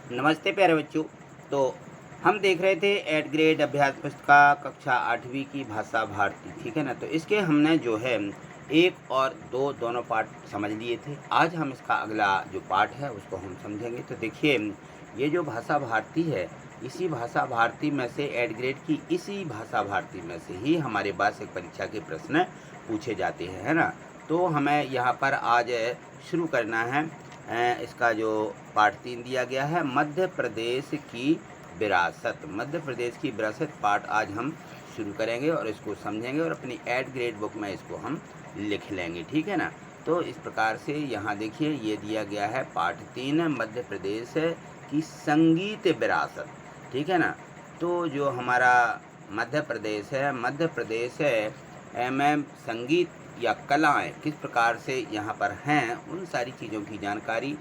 नमस्ते प्यारे बच्चों। तो हम देख रहे थे 8 ग्रेड अभ्यास पुस्तिका कक्षा 8वीं की भाषा भारती, ठीक है ना। तो इसके हमने जो है 1 और 2 दोनों पार्ट समझ लिए थे। आज हम इसका अगला जो पार्ट है उसको हम समझेंगे। तो देखिए, ये जो भाषा भारती है, इसी भाषा भारती में से 8 ग्रेड की इसी भाषा भारती में से ही हमारे वार्षिक परीक्षा के प्रश्न पूछे जाते हैं, है ना। तो हमें यहाँ पर आज शुरू करना है। इसका जो पार्ट 3 दिया गया है, मध्य प्रदेश की विरासत। मध्य प्रदेश की विरासत पार्ट आज हम शुरू करेंगे और इसको समझेंगे और अपनी 8 ग्रेड बुक में इसको हम लिख लेंगे, ठीक है ना। तो इस प्रकार से यहाँ देखिए, ये दिया गया है पार्ट 3 मध्य प्रदेश की संगीत विरासत, ठीक है ना। तो जो हमारा मध्य प्रदेश है, मध्य प्रदेश में संगीत या कलाएं किस प्रकार से यहाँ पर हैं, उन सारी चीज़ों की जानकारी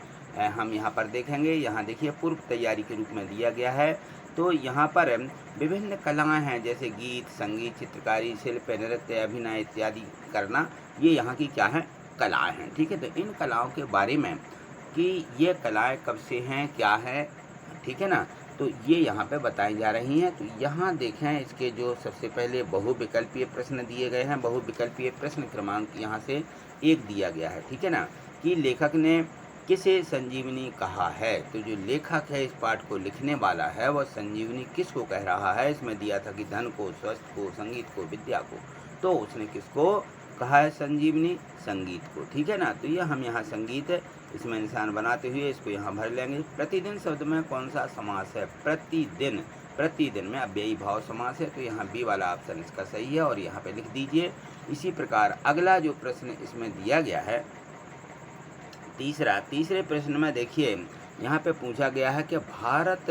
हम यहाँ पर देखेंगे। यहाँ देखिए, पूर्व तैयारी के रूप में दिया गया है। तो यहाँ पर विभिन्न कलाएं हैं, जैसे गीत, संगीत, चित्रकारी, शिल्प, नृत्य, अभिनय इत्यादि करना, ये यहाँ की क्या है, कलाएं हैं, ठीक है। तो इन कलाओं के बारे में कि ये कलाएं कब से हैं, क्या है, ठीक है ना, तो ये यहाँ पे बताई जा रही हैं। तो यहाँ देखें, इसके जो सबसे पहले बहुविकल्पीय प्रश्न दिए गए हैं। बहुविकल्पीय प्रश्न क्रमांक यहाँ से 1 दिया गया है, ठीक है ना, कि लेखक ने किसे संजीवनी कहा है। तो जो लेखक है, इस पाठ को लिखने वाला है, वह संजीवनी किसको कह रहा है। इसमें दिया था कि धन को, स्वास्थ्य को, संगीत को, विद्या को। तो उसने किसको कहा है संजीवनी, संगीत को, ठीक है ना। तो ये हम यहाँ संगीत इसमें निशान बनाते हुए इसको यहाँ भर लेंगे। प्रतिदिन शब्द में कौन सा समास है, प्रतिदिन। प्रतिदिन में अव्ययी भाव समास है, तो यहाँ बी वाला ऑप्शन इसका सही है और यहाँ पे लिख दीजिए। इसी प्रकार अगला जो प्रश्न इसमें दिया गया है, तीसरे प्रश्न में देखिए, यहाँ पे पूछा गया है कि भारत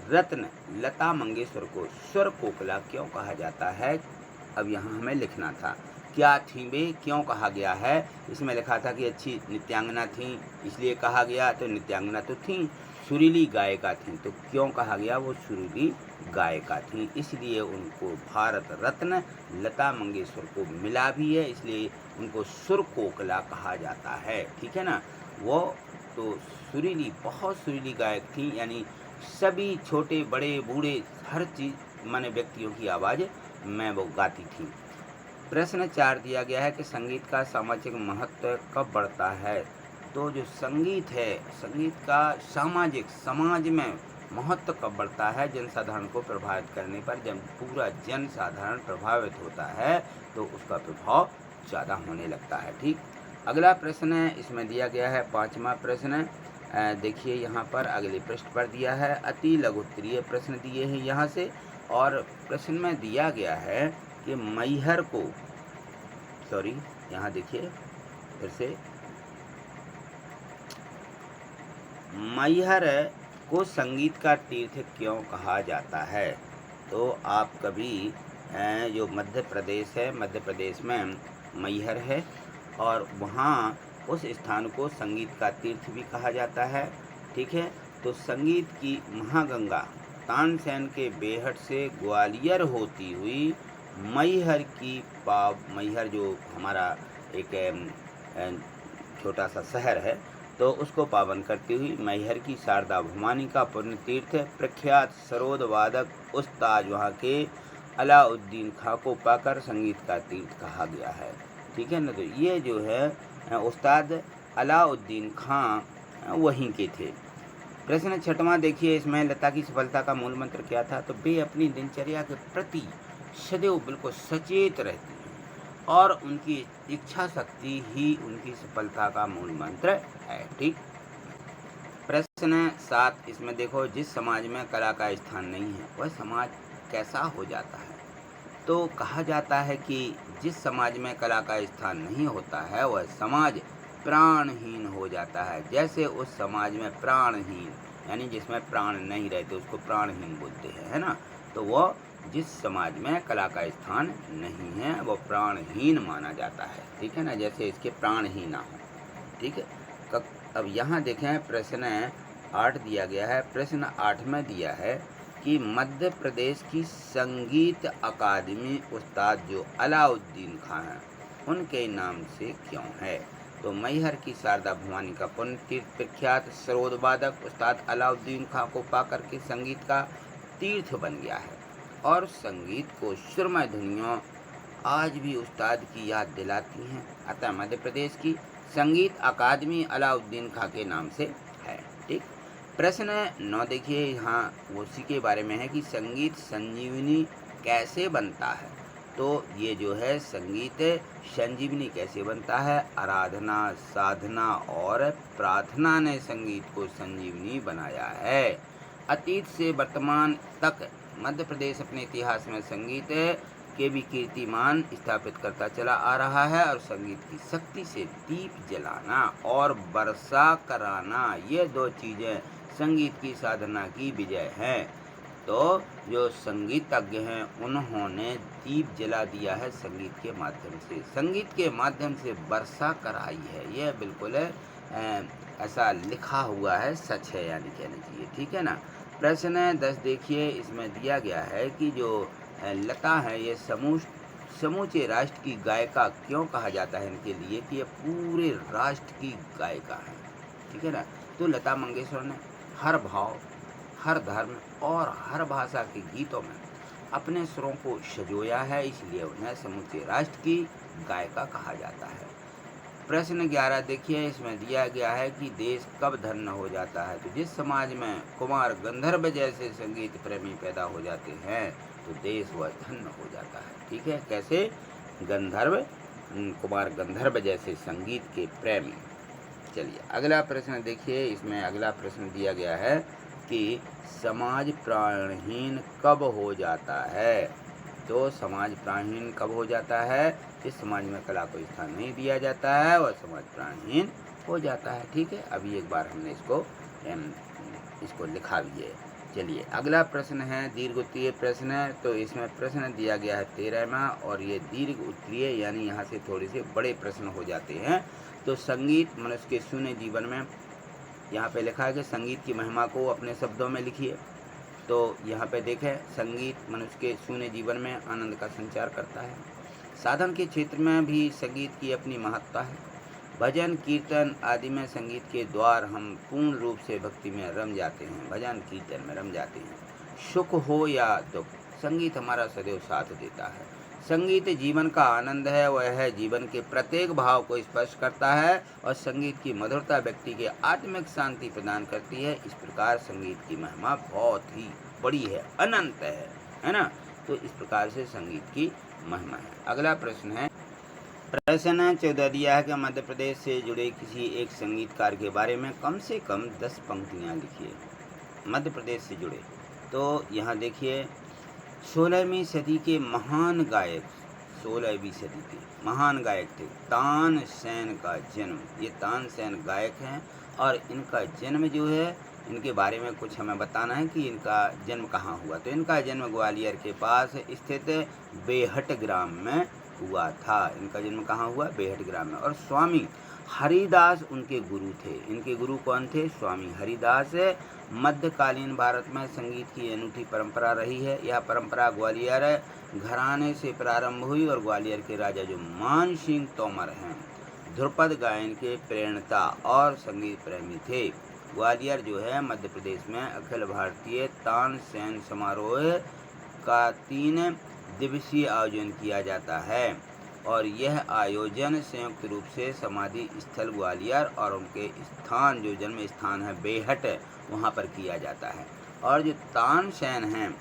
रत्न लता मंगेशकर को स्वर कोकिला क्यों कहा जाता है। अब यहाँ हमें लिखना था, क्या थी वे, क्यों कहा गया है। इसमें लिखा था कि अच्छी नृत्यांगना थी, इसलिए कहा गया। तो नृत्यांगना तो थी, सुरीली गायिका थी, तो क्यों कहा गया, वो सुरीली गायिका थी, इसलिए उनको भारत रत्न लता मंगेशकर को मिला भी है, इसलिए उनको सुर कोकिला कहा जाता है, ठीक है ना। वो तो सुरीली, बहुत सुरीली गायक थी, यानी सभी छोटे बड़े बूढ़े हर चीज़ माने व्यक्तियों की आवाज़ में वो गाती थी। प्रश्न 4 दिया गया है कि संगीत का सामाजिक महत्व कब बढ़ता है। तो जो संगीत है, संगीत का सामाजिक, समाज में महत्व कब बढ़ता है। जनसाधारण को प्रभावित करने पर, जब पूरा जनसाधारण प्रभावित होता है तो उसका प्रभाव ज़्यादा होने लगता है, ठीक। अगला प्रश्न है, इसमें दिया गया है 5वां प्रश्न। देखिए यहाँ पर अगले पृष्ठ पर दिया है, अति लघुत्तरीय प्रश्न दिए हैं यहाँ से। और प्रश्न में दिया गया है कि मैहर को, सॉरी यहाँ देखिए फिर से, मैहर को संगीत का तीर्थ क्यों कहा जाता है। तो आप कभी जो मध्य प्रदेश है, मध्य प्रदेश में मैहर है और वहाँ उस स्थान को संगीत का तीर्थ भी कहा जाता है, ठीक है। तो संगीत की महागंगा तानसेन के बेहट से ग्वालियर होती हुई मैहर की मैहर जो हमारा एक छोटा सा शहर है, तो उसको पावन करती हुई मैहर की शारदा भवानी का पुण्य तीर्थ प्रख्यात सरोद वादक उस्ताद वहाँ के अलाउद्दीन खां को पाकर संगीत का तीर्थ कहा गया है, ठीक है ना। तो ये जो है उस्ताद अलाउद्दीन खां वहीं के थे। प्रश्न 6वां देखिए, इसमें लता की सफलता का मूल मंत्र क्या था। तो वे अपनी दिनचर्या के प्रति सदैव बिल्कुल सचेत रहती हैं और उनकी इच्छा शक्ति ही उनकी सफलता का मूल मंत्र है, ठीक। प्रश्न 7, इसमें देखो, जिस समाज में कला का स्थान नहीं है वह समाज कैसा हो जाता है। तो कहा जाता है कि जिस समाज में कला का स्थान नहीं होता है वह समाज प्राणहीन हो जाता है। जैसे उस समाज में प्राणहीन, यानी जिसमें प्राण नहीं रहते उसको प्राणहीन बोलते हैं, है ना। तो वह जिस समाज में कला का स्थान नहीं है वो प्राणहीन माना जाता है, ठीक है ना, जैसे इसके प्राण ही ना हो, ठीक है। अब यहाँ देखें, प्रश्न 8 दिया गया है। प्रश्न 8 में दिया है कि मध्य प्रदेश की संगीत अकादमी उस्ताद जो अलाउद्दीन खां हैं उनके नाम से क्यों है। तो मैहर की शारदा भवानी का पुण्य तीर्थ प्रख्यात सरोद वादक उस्ताद अलाउद्दीन खां को पाकर के संगीत का तीर्थ बन गया है। और संगीत को सुरमय धुनियों आज भी उस्ताद की याद दिलाती हैं। अतः मध्य प्रदेश की संगीत अकादमी अलाउद्दीन खां के नाम से है। ठीक, प्रश्न 9 देखिए, यहाँ उसी के बारे में है कि संगीत संजीवनी कैसे बनता है। तो ये जो है संगीत संजीवनी कैसे बनता है, आराधना, साधना और प्रार्थना ने संगीत को संजीवनी बनाया है। अतीत से वर्तमान तक मध्य प्रदेश अपने इतिहास में संगीत के भी कीर्तिमान स्थापित करता चला आ रहा है। और संगीत की शक्ति से दीप जलाना और वर्षा कराना, ये दो चीज़ें संगीत की साधना की विजय है। तो जो संगीतज्ञ हैं उन्होंने दीप जला दिया है संगीत के माध्यम से, संगीत के माध्यम से वर्षा कराई है। यह बिल्कुल ऐसा लिखा हुआ है, सच है यानी कहना चाहिए। ठीक है ना। प्रश्न 10 देखिए, इसमें दिया गया है कि जो लता है ये समूचे राष्ट्र की गायिका क्यों कहा जाता है इनके लिए, कि ये पूरे राष्ट्र की गायिका है। ठीक है ना। तो लता मंगेशकर ने हर भाव, हर धर्म और हर भाषा के गीतों में अपने सुरों को सजोया है, इसलिए उन्हें समूचे राष्ट्र की गायिका कहा जाता है। प्रश्न 11 देखिए, इसमें दिया गया है कि देश कब धन्य हो जाता है। तो जिस समाज में कुमार गंधर्व जैसे संगीत प्रेमी पैदा हो जाते हैं तो देश वह धन्य हो जाता है। ठीक है, कैसे? कुमार गंधर्व जैसे संगीत के प्रेमी। चलिए अगला प्रश्न देखिए, इसमें अगला प्रश्न दिया गया है कि समाज प्राणहीन कब हो जाता है। तो समाज प्राणहीन कब हो जाता है? जिस समाज में कला को स्थान नहीं दिया जाता है वह समाज प्राणहीन हो जाता है। ठीक है, अभी एक बार हमने इसको लिखा भी है। चलिए अगला प्रश्न है दीर्घ उत्तरीय प्रश्न है। तो इसमें प्रश्न दिया गया है 13वां, और ये दीर्घ उत्तरीय यानी यहाँ से थोड़े से बड़े प्रश्न हो जाते हैं। तो संगीत मनुष्य के शून्य जीवन में, यहाँ पे लिखा है कि संगीत की महिमा को अपने शब्दों में लिखिए। तो यहाँ पे देखें, संगीत मनुष्य के शून्य जीवन में आनंद का संचार करता है। साधन के क्षेत्र में भी संगीत की अपनी महत्ता है। भजन कीर्तन आदि में संगीत के द्वार हम पूर्ण रूप से भक्ति में रम जाते हैं, भजन कीर्तन में रम जाते हैं। सुख हो या दुख, संगीत हमारा सदैव साथ देता है। संगीत जीवन का आनंद है, वह है जीवन के प्रत्येक भाव को स्पर्श करता है, और संगीत की मधुरता व्यक्ति के आत्मिक शांति प्रदान करती है। इस प्रकार संगीत की महिमा बहुत ही बड़ी है, अनंत है ना। तो इस प्रकार से संगीत की महिमा है। अगला प्रश्न है, प्रश्न 14 दिया है कि मध्य प्रदेश से जुड़े किसी एक संगीतकार के बारे में कम से कम 10 पंक्तियाँ लिखिए। मध्य प्रदेश से जुड़े, तो यहाँ देखिए 16वीं सदी के महान गायक, 16वीं सदी के महान गायक थे तानसेन का जन्म। ये तानसेन गायक हैं, और इनका जन्म जो है, इनके बारे में कुछ हमें बताना है कि इनका जन्म कहाँ हुआ। तो इनका जन्म ग्वालियर के पास स्थित बेहट ग्राम में हुआ था। इनका जन्म कहाँ हुआ? बेहट ग्राम में। और स्वामी हरिदास उनके गुरु थे। इनके गुरु कौन थे? स्वामी हरिदास। मध्यकालीन भारत में संगीत की अनूठी परंपरा रही है। यह परंपरा ग्वालियर घराने से प्रारंभ हुई, और ग्वालियर के राजा जो मान सिंह तोमर हैं, ध्रुपद गायन के प्रेरणता और संगीत प्रेमी थे। ग्वालियर जो है मध्य प्रदेश में अखिल भारतीय तानसेन समारोह का 3 दिवसीय आयोजन किया जाता है, और यह आयोजन संयुक्त रूप से समाधि स्थल ग्वालियर और उनके स्थान, जो जन्म स्थान है बेहट, वहाँ पर किया जाता है। और जो तानसेन हैं,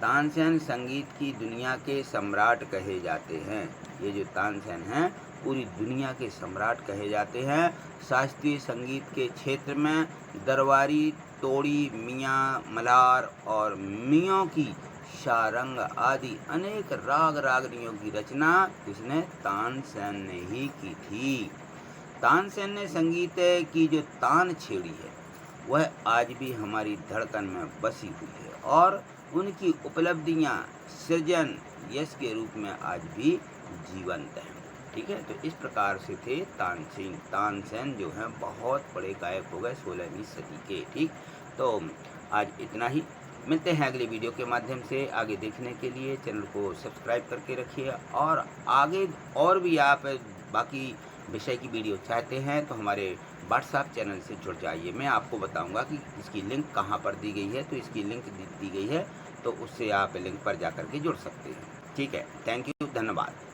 तानसेन संगीत की दुनिया के सम्राट कहे जाते हैं। ये जो तानसेन हैं पूरी दुनिया के सम्राट कहे जाते हैं। शास्त्रीय संगीत के क्षेत्र में दरबारी, तोड़ी, मियाँ, मलार और मियों की शारंग आदि अनेक राग रागनियों की रचना किसने? तानसेन ने ही की थी। तानसेन ने संगीत की जो तान छेड़ी है वह आज भी हमारी धड़कन में बसी हुई है, और उनकी उपलब्धियां सृजन यश के रूप में आज भी जीवंत हैं। ठीक है, तो इस प्रकार से थे तानसेन जो हैं बहुत बड़े गायक हो गए 16वीं सदी के। ठीक, तो आज इतना ही। मिलते हैं अगले वीडियो के माध्यम से। आगे देखने के लिए चैनल को सब्सक्राइब करके रखिए, और आगे और भी आप बाकी विषय की वीडियो चाहते हैं तो हमारे व्हाट्सएप चैनल से जुड़ जाइए। मैं आपको बताऊंगा कि इसकी लिंक कहाँ पर दी गई है, तो इसकी लिंक दी गई है, तो उससे आप लिंक पर जा कर के जुड़ सकते हैं। ठीक है, थैंक यू, धन्यवाद।